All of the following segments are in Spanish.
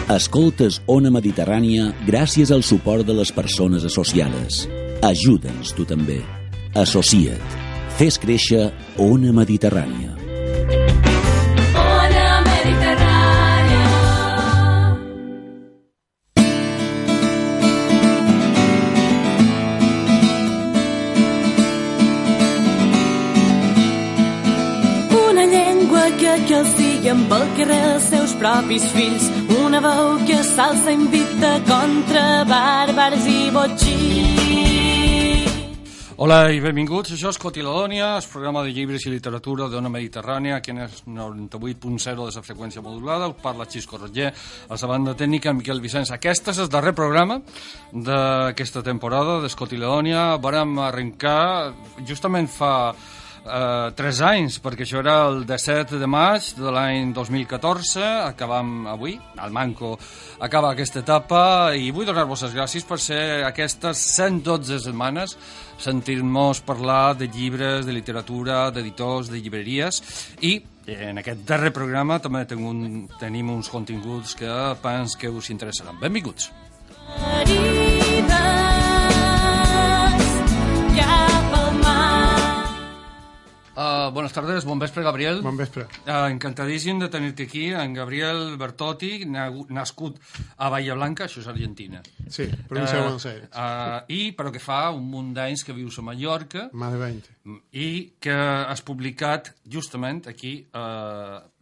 Escoltes Ona Mediterrània gràcies al suport de les persones associades. Ajuda'ns tu també. Associa't. Fes créixer Ona Mediterrània. Ona Mediterrània. Una llengua que els diguen pel carrer els seus propis fills. Una veu que s'alça invita contra bàrbars i botxins. Hola i benvinguts, això és Cotilodònia, el programa de llibres i literatura d'Ona Mediterrània, aquí en el 98.0 de la freqüència modulada. Us parla Xisco Roger, a la banda tècnica Miquel Vicenç. Aquest és el darrer programa d'aquesta temporada d'Escotilodònia. Vàrem arrencar justament fa 3 anys, perquè això era el 17 de maig de l'any 2014, acabam avui, al Manco acaba aquesta etapa, i vull donar-vos les gràcies per ser aquestes 112 setmanes sentir-nos parlar de llibres, de literatura, d'editors, de llibreries, i en aquest darrer programa també tenim uns continguts que penso que us interessaran. Benvinguts. Buenas tardes, bon vespre, Gabriel. Bon vespre. Encantadíssim de tenir-te aquí, en Gabriel Bertotti, nascut a Bahia Blanca, això és Argentina. Sí, província de Buenos Aires. Però que fa un munt d'anys que vius a Mallorca. Más de 20. I que has publicat justament aquí,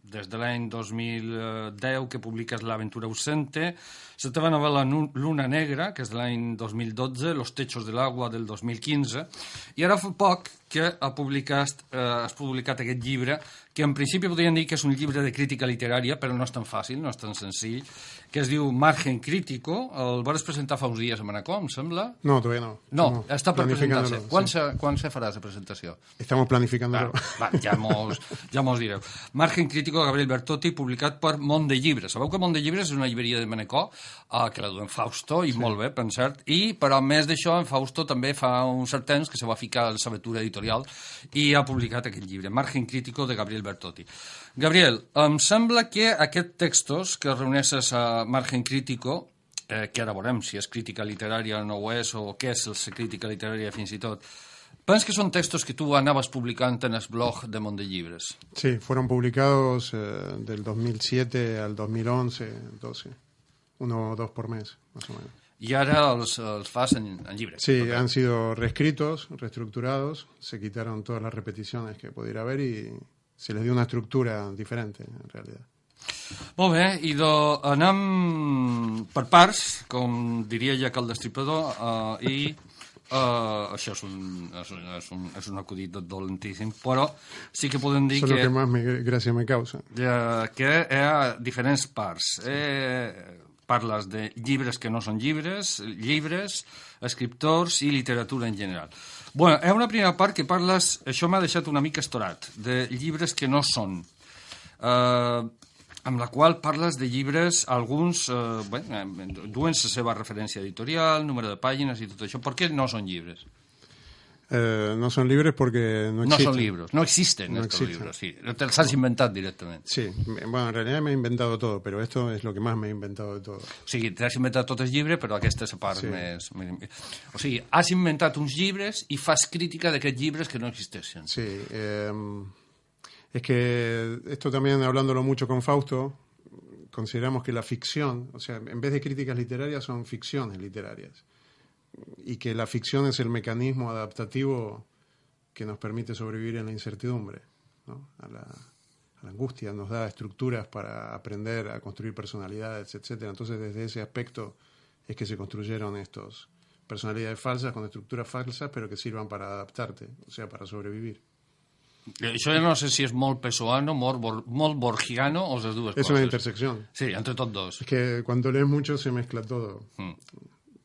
des de l'any 2010, que publiques L'Aventura ausente, la teva novel·la Luna Negra, que és de l'any 2012, Los techos del agua, del 2015, i ara fa poc que has publicat aquest llibre, que en principi podríem dir que és un llibre de crítica literària, però no és tan fàcil, no és tan senzill, que es diu Margen Crítico. El vas presentar fa uns dies a Manacor, em sembla? No, todavía no. No, està per presentar-se. Sí. Quan se farà la presentació? Estamos planificándolo. Ja mos direu. Margen Crítico, Gabriel Bertotti, publicat per Mont de Llibres. Sabeu que Mont de Llibres és una llibreria de Manacor, que la du en Fausto, i molt bé, per cert. Però a més d'això, en Fausto també fa un cert temps que se va ficar a l'aventura editorial i ha publicat aquest llibre, Margen Crítico, de Gabriel Bertotti. Gabriel, em sembla que aquests textos que reuneixes a Margen Crítico, que ara veurem si és crítica literària o no ho és, o què és la crítica literària fins i tot, penso que son textos que tú andabas publicando en el blog de Mont de Llibres. Sí, fueron publicados del 2007 al 2011, 12. 1 o 2 por mes, más o menos. Y ahora los fas en llibres. Sí, okay. Han sido reescritos, reestructurados, se quitaron todas las repeticiones que pudiera haber y se les dio una estructura diferente, en realidad. Molt bé, anem per parts, com diria ja que el destripador, i això és un acudit dolentíssim, però sí que podem dir que... Eso es lo que más gràcia me causa. Que hi ha diferents parts. Parles de llibres que no són llibres, escriptors i literatura en general. Bueno, hi ha una primera part que parles, això m'ha deixat una mica estorat, de llibres que no són, amb la qual parles de llibres, alguns duen la seva referència editorial, número de pàgines i tot això. Per què no són llibres? No son libres porque no existen. No son libros, no existen estos libros, sí. Te los has inventado directamente. Sí, bueno, en realidad me he inventado todo, pero esto es lo que más me he inventado de todo. O sigui, t'has inventat tot el llibre, però aquesta és la part més... O sigui, has inventat uns llibres i fas crítica d'aquests llibres que no existeixen. Sí, es que esto también, hablándolo mucho con Fausto, consideramos que la ficción, o sea, en vez de críticas literarias, son ficciones literarias. Y que la ficción es el mecanismo adaptativo que nos permite sobrevivir en la incertidumbre, ¿no? A la angustia, nos da estructuras para aprender a construir personalidades, etcétera. Entonces, desde ese aspecto es que se construyeron estos personalidades falsas con estructuras falsas, pero que sirvan para adaptarte, o sea, para sobrevivir. Això no sé si és molt pessoano, molt borgiano o les dues coses. Es una intersección. Sí, entre tots dos. Es que cuando lees mucho se mezcla todo.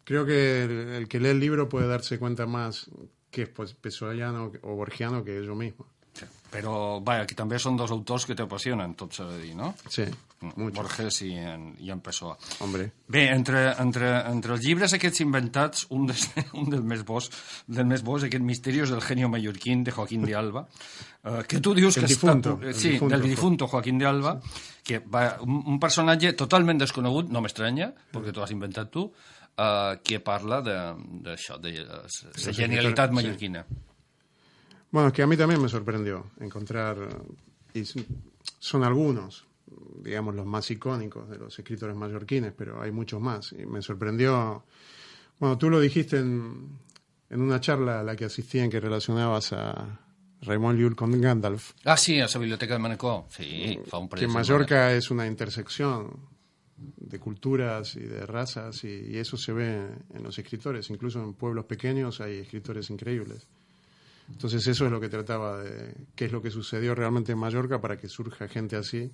Creo que el que lee el libro puede darse cuenta más que es pessoano o borgiano que yo mismo. Sí. Però, vaja, aquí també són dos autors que t'apassionen, tot s'ha de dir, no? Sí, mucho. Borges i en Pessoa. Hombre. Bé, entre els llibres aquests inventats, un del més bo és aquest Misterios del genio mallorquín de Joaquín de Alba, que tu dius que difunto, està... Sí, del difunto Joaquín de Alba, que va, un personatge totalment desconegut, no m'estranya, perquè t'ho has inventat tu, que parla d'això, de la genialitat mallorquina. Sí. Bueno, es que a mí también me sorprendió encontrar, y son algunos, digamos, los más icónicos de los escritores mallorquines, pero hay muchos más. Y me sorprendió, bueno, tú lo dijiste en una charla a la que asistí en que relacionabas a Raymond Llull con Gandalf. Ah, sí, a la biblioteca de Manacor. Sí, fa un que Mallorca es una intersección de culturas y de razas, y eso se ve en los escritores. Incluso en pueblos pequeños hay escritores increíbles. Entonces eso es lo que trataba de, qué es lo que sucedió realmente en Mallorca para que surja gente así.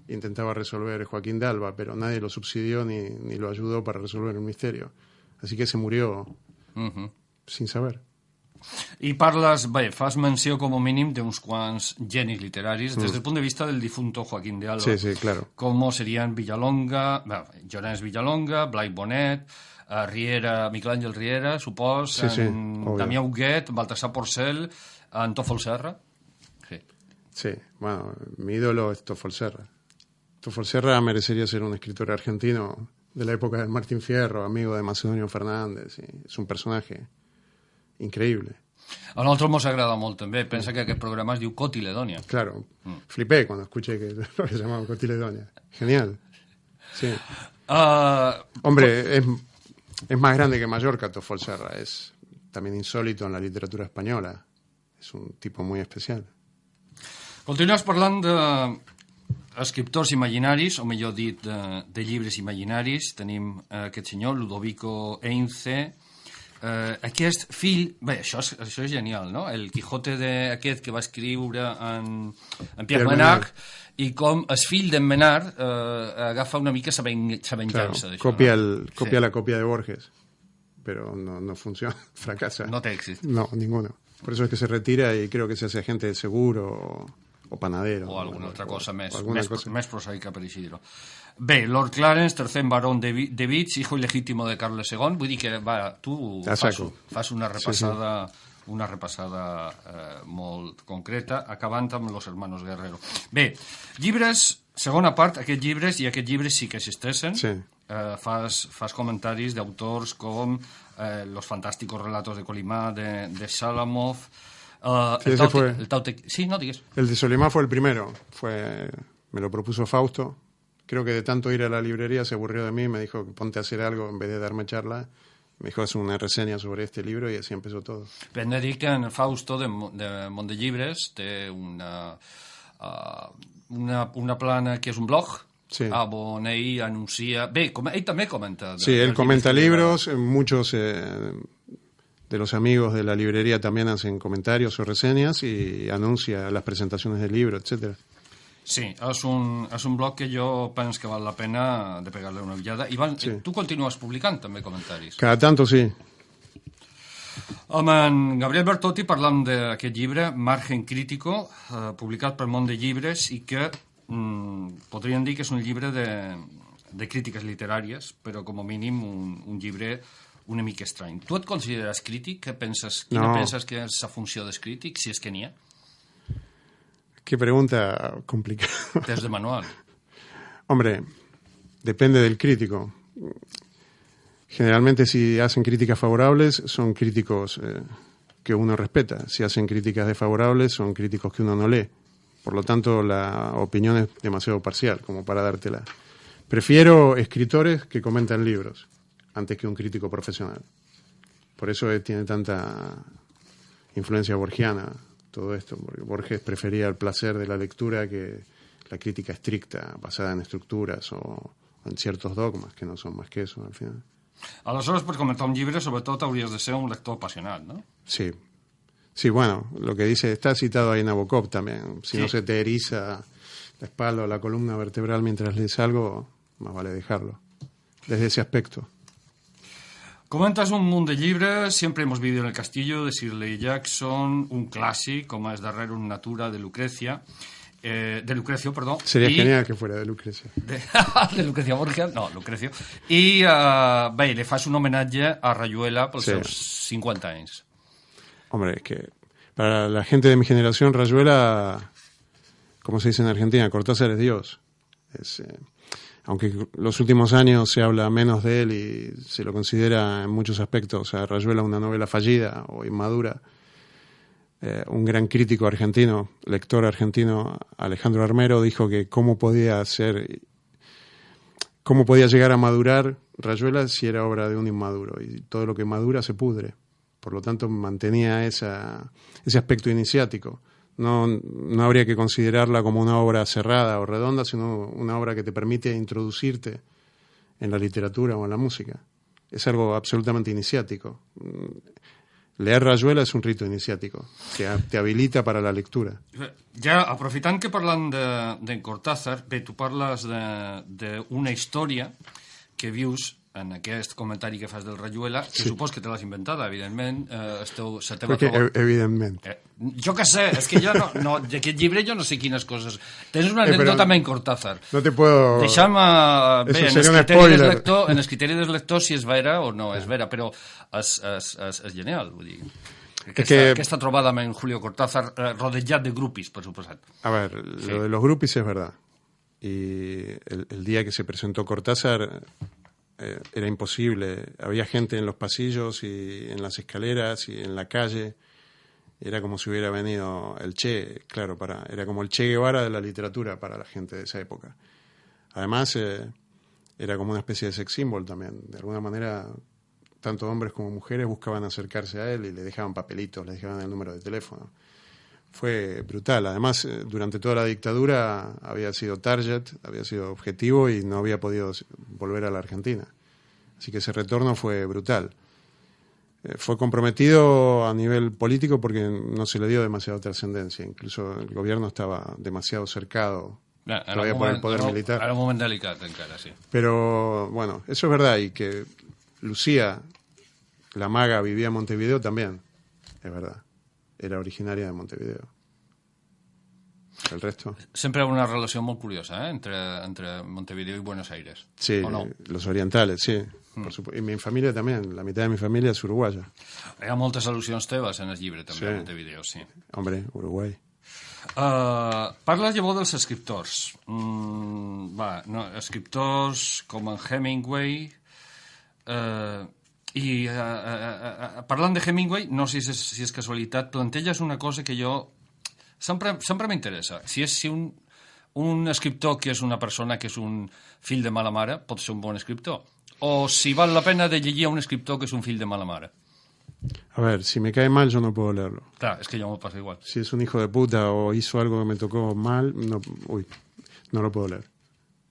Intentaba resolver Joaquín de Alba, pero nadie lo subsidió ni lo ayudó para resolver el misterio. Así que se murió sin saber. I parles, bé, fas menció com a mínim d'uns quants genis literaris des del punt de vista del difunto Joaquín de Alba. Sí, sí, claro. Com serien Villalonga, Llorenç Villalonga, Blai Bonet, Riera, Miquel Àngel Riera, supos, sí, sí, Damià Huguet, Baltasar Porcel, Toffol Serra. Sí. Sí, bueno, mi ídolo es Toffol Serra. Toffol Serra merecería ser un escritor argentino de la época de Martín Fierro, amigo de Macedonio Fernández. Es un personaje increíble. A nosaltres ens agrada molt també. Pensa que aquest programa es diu Cotiledònia. Claro, flipé cuando escuché que lo había llamado Cotiledònia. Genial. Sí. Hombre, es más grande que Mallorca, Toffol Serra. Es también insólito en la literatura española. Es un tipo muy especial. Continues parlant d'escriptors imaginaris, o millor dit, de llibres imaginaris. Tenim aquest senyor, Ludovico Heinze, aquest fill... Bé, això és genial, no? El Quijote aquest que va escriure en Pierre Menard, i com el fill d'en Menard agafa una mica sa venjança d'això. Copia la copia de Borges, pero no funciona, fracasa. No té èxit. No, ninguno. Por eso es que se retira y creo que se hace agente de seguro o panadero. O alguna altra cosa més prosaica per així dir-ho. Bé, Lord Clarence, tercer barón de Vitz, hijo ilegítimo de Carles II. Vull dir que, tu fas una repassada, una repassada molt concreta, acabant amb Los Hermanos Guerrero. Bé, llibres, segona part, aquests llibres sí que existeixen. Sí. Fas comentaris d'autors com Los fantásticos relatos de Colimá, de Salamov. Sí, no digues. El de Solimá fue el primero. Me lo propuso Fausto. Creo que de tanto ir a la librería se aburrió de mí. Me dijo, ponte a hacer algo en vez de darme charla. Me dijo, haz una reseña sobre este libro, y así empezó todo. Hem de dir que en Fausto, de Mont de Llibres, té una plana que és un blog. Sí. On ell anuncia... Bé, ell també comenta. Sí, él comenta libros. Muchos de los amigos de la librería también hacen comentarios o reseñas y anuncia las presentaciones del libro, etcétera. Sí, és un blog que jo penso que val la pena de pegar-li una ullada. Ivan, sí. Tu continues publicant també comentaris? Cada tanto, sí. Amb en Gabriel Bertotti parlam d'aquest llibre, Margen Crítico, publicat per Mont de Llibres, i que podríem dir que és un llibre de crítiques literàries, però com a mínim un llibre una mica estrany. Tu et consideres crític? Quina penses que és la funció del crític, si és que n'hi ha? Qué pregunta complicada. Desde manual. Hombre, depende del crítico. Generalmente si hacen críticas favorables son críticos que uno respeta. Si hacen críticas desfavorables son críticos que uno no lee. Por lo tanto, la opinión es demasiado parcial como para dártela. Prefiero escritores que comentan libros antes que un crítico profesional. Por eso tiene tanta influencia borgiana todo esto, porque Borges prefería el placer de la lectura que la crítica estricta, basada en estructuras o en ciertos dogmas, que no son más que eso, al final. Aleshores, per comentar un llibre, sobretot hauries de ser un lector apassionat, ¿no? Sí. Sí, bueno, lo que dice, está citado ahí en Nabokov también. Si no se te eriza la espalda o la columna vertebral mientras lees algo, más vale dejarlo. Desde ese aspecto. Comentas un munt de llibres, siempre hemos vivido en el castillo de Shirley Jackson, un clàssic, com és Darrere un natura, de Lucrecia, de Lucrecio, perdó. Sería genial que fuera de Lucrecia. De Lucrecia Borgia, no, Lucrecio. I, bé, le fas un homenatge a Rayuela pels seus 50 anys. Hombre, es que para la gente de mi generación, Rayuela, como se dice en Argentina, Cortázar es Dios. Aunque los últimos años se habla menos de él y se lo considera en muchos aspectos a Rayuela una novela fallida o inmadura, un gran crítico argentino, lector argentino, Alejandro Armero, dijo que cómo podía llegar a madurar Rayuela si era obra de un inmaduro, y todo lo que madura se pudre. Por lo tanto, mantenía ese aspecto iniciático. No habría que considerarla como una obra cerrada o redonda, sino una obra que te permite introducirte en la literatura o en la música. Es algo absolutamente iniciático. Leer Rayuela es un rito iniciático que te habilita para la lectura. Ja, aprofitant que parlant d'en Cortázar, bé, tu parles d'una història que vius en aquest comentari que fas del Rayuela, que supos que te l'has inventada, evidentment. Evidentment. Jo què sé, és que jo no d'aquest llibre jo no sé quines coses. Tens una anècdota amb en Cortázar. No te puedo... Deixa'm, bé, en el criteri del lector si és vera o no és vera, però és genial, vull dir. Aquesta trobada amb en Julio Cortázar, rodejat de grupis, per suposat. A ver, lo de los grupis es verdad. Y el día que se presentó Cortázar... era imposible, había gente en los pasillos y en las escaleras y en la calle, era como si hubiera venido el Che, claro, era como el Che Guevara de la literatura para la gente de esa época. Además, era como una especie de sex symbol también, de alguna manera, tanto hombres como mujeres buscaban acercarse a él y le dejaban papelitos, le dejaban el número de teléfono. Fue brutal. Además, durante toda la dictadura había sido target, había sido objetivo y no había podido volver a la Argentina. Así que ese retorno fue brutal. Fue comprometido a nivel político porque no se le dio demasiada trascendencia. Incluso el gobierno estaba demasiado cercado todavía por el poder militar. Era un moment delicat encara, sí. Pero bueno, eso es verdad. Y que Lucía, la maga, vivía en Montevideo también, es verdad. Era originaria de Montevideo. El resto... Sempre hi ha una relació molt curiosa, entre Montevideo y Buenos Aires. Sí, ¿o no? Los orientales, sí. Por supuesto. Y mi familia también, la mitad de mi familia es uruguaya. Hi ha moltes al·lusions teves en el llibre, també, a Montevideo, sí. Hombre, Uruguai. Parles llavors dels escriptors. Escriptors com en Hemingway... I parlant de Hemingway, no sé si és casualitat, plantelles una cosa que jo sempre m'interessa. Si un escriptor que és una persona que és un fill de mala mare pot ser un bon escriptor, o si val la pena de llegir a un escriptor que és un fill de mala mare. A ver, si me cae mal yo no puedo leerlo. Claro, es que yo me pasa igual. Si es un hijo de puta o hizo algo que me tocó mal, no lo puedo leer.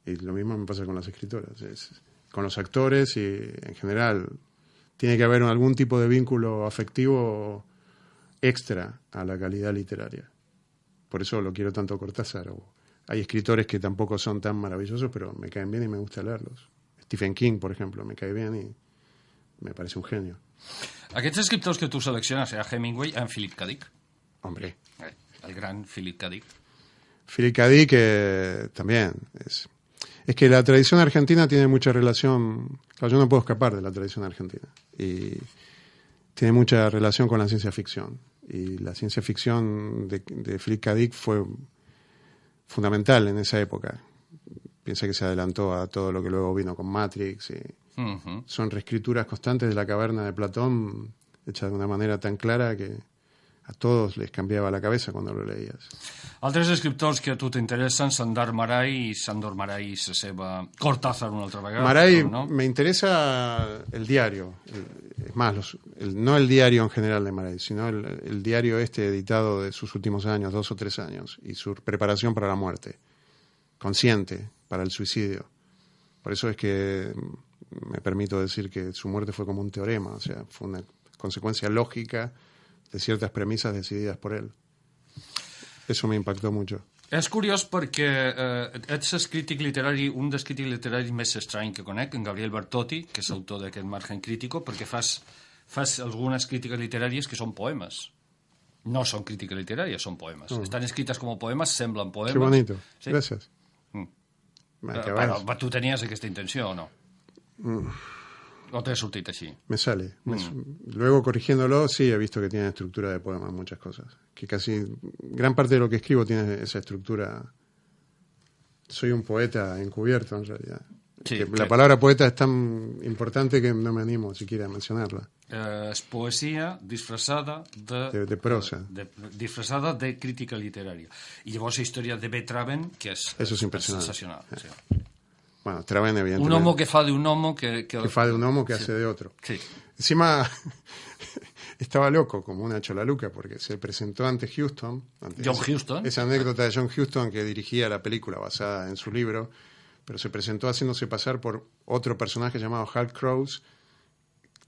Y lo mismo me pasa con las escritoras, con los actores y en general... Tiene que haber algún tipo de vínculo afectivo extra a la calidad literaria. Por eso lo quiero tanto Cortázar. Hay escritores que tampoco son tan maravillosos, pero me caen bien y me gusta leerlos. Stephen King, por ejemplo, me cae bien y me parece un genio. Aquests escriptors que tu selecciones a Hemingway, en Philip K. Dick. Hombre. El gran Philip K. Dick. Philip K. Dick también es que la tradición argentina tiene mucha relación... Claro, yo no puedo escapar de la tradición argentina. Y tiene mucha relación con la ciencia ficción. Y la ciencia ficción de Philip K. Dick fue fundamental en esa época. Piensa que se adelantó a todo lo que luego vino con Matrix. Y son reescrituras constantes de la caverna de Platón, hechas de una manera tan clara que a todos les cambiaba la cabeza cuando lo leías. Altres escriptors que a tu t'interessen, Sandor Maray i la seva Cortázar una altra vegada. Maray, ¿no? Me interesa el diario. Es más, no el diario en general de Maray, sino el diario editado de sus últimos años, 2 o 3 años, y su preparación para la muerte, consciente, para el suicidio. Por eso es que me permito decir que su muerte fue como un teorema, o sea, fue una consecuencia lógica de ciertas premisas decididas por él. Eso me impactó mucho. És curiós perquè ets el crític literari, un dels crítics literaris més estrany que conec, en Gabriel Bertotti, que és autor d'aquest Margen Crítico, perquè fas algunes crítiques literàries que són poemes. No són crítiques literàries, són poemes. Estan escrites com poemes, semblen poemes. Qué bonito. Sí? Gracias. Però tu tenies aquesta intenció o no? ¿O te ha sortit así? Me sale. Luego, corrigiéndolo, sí, he visto que tiene estructura de poema en muchas cosas. Que casi gran parte de lo que escribo tiene esa estructura. Soy un poeta encubierto, en realidad. Sí, la palabra poeta es tan importante que no me animo siquiera a mencionarla. És poesia disfressada de prosa. Disfressada de crítica literària. I llavors la història de Betraven, que és sensacional. Sí. Bueno, Traven, evidentemente. Un homo que fa de un homo que fa de un homo que hace de otro. Sí. Encima estaba loco, como una cholaluca, porque se presentó ante Huston. John Huston. Esa anécdota de John Huston, que dirigía la película basada en su libro, pero se presentó haciéndose pasar por otro personaje llamado Hal Crouse,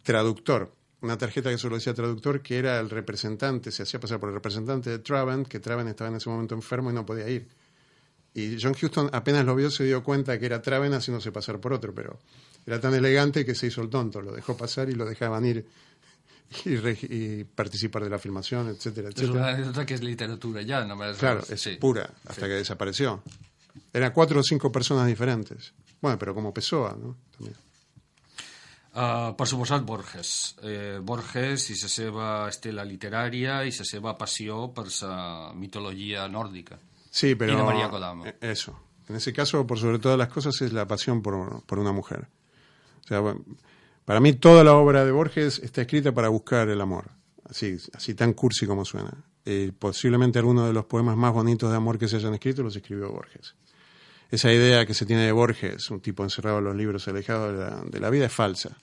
traductor. Una tarjeta que solo decía traductor, que era el representante, se hacía pasar por el representante de Traven, que Traven estaba en ese momento enfermo y no podía ir. Y John Huston apenas lo vio, se dio cuenta que era Traven haciéndose pasar por otro, pero era tan elegante que se hizo el tonto, lo dejó pasar y lo dejaban ir y participar de la filmación, etcétera, etcétera. Es una anécdota que es literatura ya, no me Claro, es pura, hasta que desapareció. Eran 4 o 5 personas diferentes. Bueno, pero como Pessoa, ¿no? También. Per suposat, Borges. Borges i la seva estela literària i la seva passió per la mitologia nòrdica. Sí, pero y de María Kodama. Eso. En ese caso, por sobre todas las cosas, es la pasión por una mujer. O sea, para mí toda la obra de Borges está escrita para buscar el amor. Así tan cursi como suena. Posiblemente algunos de los poemas más bonitos de amor que se hayan escrito los escribió Borges. Esa idea que se tiene de Borges, un tipo encerrado en los libros, alejado de la vida, es falsa.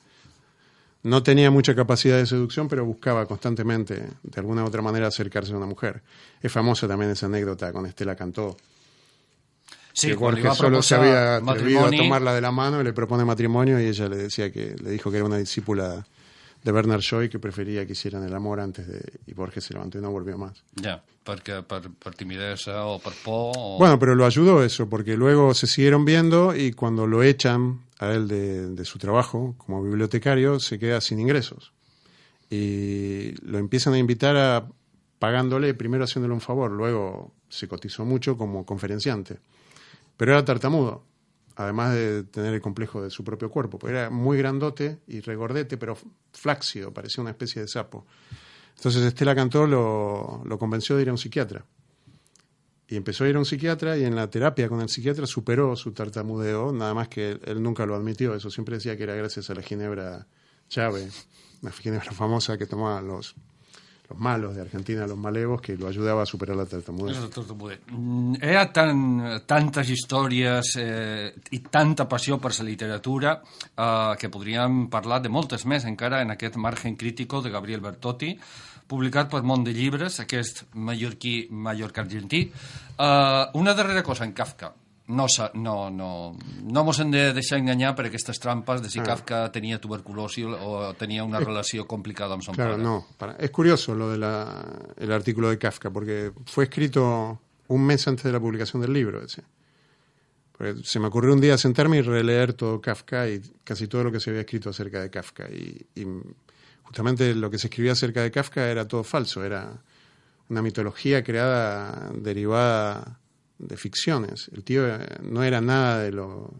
No tenía mucha capacidad de seducción, pero buscaba constantemente, de alguna u otra manera, acercarse a una mujer. Es famosa también esa anécdota con Estela Cantó. Sí, que Borges solo se había atrevido a tomarla de la mano y le propone matrimonio, y ella le dijo que era una discípula de Bernard Shaw, que prefería que hicieran el amor y Borges se levantó y no volvió más. Ya, perquè per timidesa o per por... O... Bueno, pero lo ayudó eso, porque luego se siguieron viendo y cuando lo echan a él de su trabajo como bibliotecario, se queda sin ingresos. Y lo empiezan a invitar pagándole, primero haciéndole un favor, luego se cotizó mucho como conferenciante. Pero era tartamudo, además de tener el complejo de su propio cuerpo, porque era muy grandote y regordete, pero flácido, parecía una especie de sapo. Entonces Estela Cantó lo convenció de ir a un psiquiatra. Y empezó a ir a un psiquiatra, y en la terapia con el psiquiatra superó su tartamudeo, nada más que él nunca lo admitió. Eso siempre decía que era gracias a la ginebra Chave, una ginebra famosa que tomaban los malos de Argentina, los malevos, que lo ayudaba a superar la tartamudez. Hi ha tantes històries i tanta passió per la literatura que podríem parlar de moltes més encara en aquest Margen Crítico de Gabriel Bertotti, publicat per Mont de Llibres, aquest mallorquí-argentí. Una darrera cosa, en Kafka. No mos hem de deixar enganyar per aquestes trampes de si Kafka tenía tuberculosis o tenía una relación complicada amb son padre. Claro, no. Es curioso lo del artículo de Kafka, porque fue escrito un mes antes de la publicación del libro. Porque se me ocurrió un día sentarme y releer todo Kafka y casi todo lo que se había escrito acerca de Kafka. Y justamente lo que se escribía acerca de Kafka era todo falso. Era una mitología creada, derivada de ficciones. El tío no era nada de lo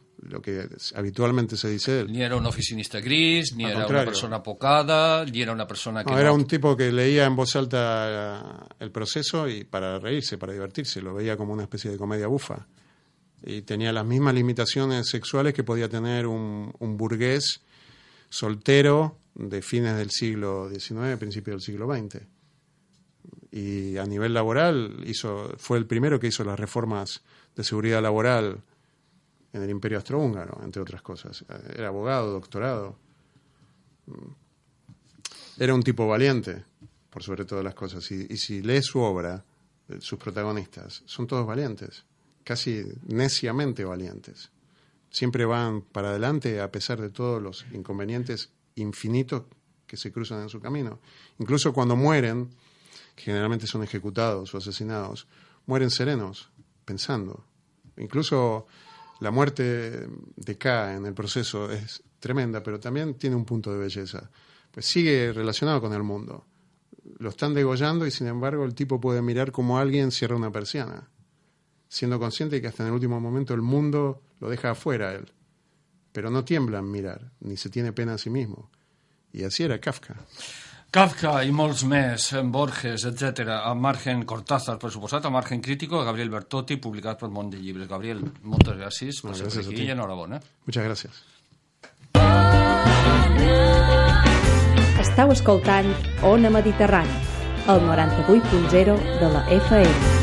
que habitualmente se dice de él. Ni era un oficinista gris, ni era una persona apocada, ni era una persona que era un tipo que leía en voz alta el proceso y para reírse, para divertirse. Lo veía como una especie de comedia bufa. Y tenía las mismas limitaciones sexuales que podía tener un burgués soltero de fines del siglo XIX, principios del siglo XX. Y a nivel laboral fue el primero que hizo las reformas de seguridad laboral en el Imperio Austrohúngaro, entre otras cosas. Era abogado, doctorado. Era un tipo valiente, por sobre todas las cosas. Y si lees su obra, sus protagonistas, son todos valientes, casi neciamente valientes. Siempre van para adelante a pesar de todos los inconvenientes infinitos que se cruzan en su camino. Incluso cuando mueren, que generalmente son ejecutados o asesinados, mueren serenos, pensando. Incluso la muerte de K en el proceso es tremenda, pero también tiene un punto de belleza. Pues sigue relacionado con el mundo. Lo están degollando y sin embargo el tipo puede mirar como alguien cierra una persiana, siendo consciente de que hasta en el último momento el mundo lo deja afuera a él. Pero no tiembla en mirar, ni se tiene pena a sí mismo. Y así era Kafka. Kafka i molts més, Borges, etc. A margen Cortázar, per suposat, a margen crítico, Gabriel Bertotti, publicat pel Món de Llibres. Gabriel, moltes gràcies per ser aquí i enhorabona. Muchas gracias. Estau escoltant Ona Mediterrània, el 98.0 de la FM.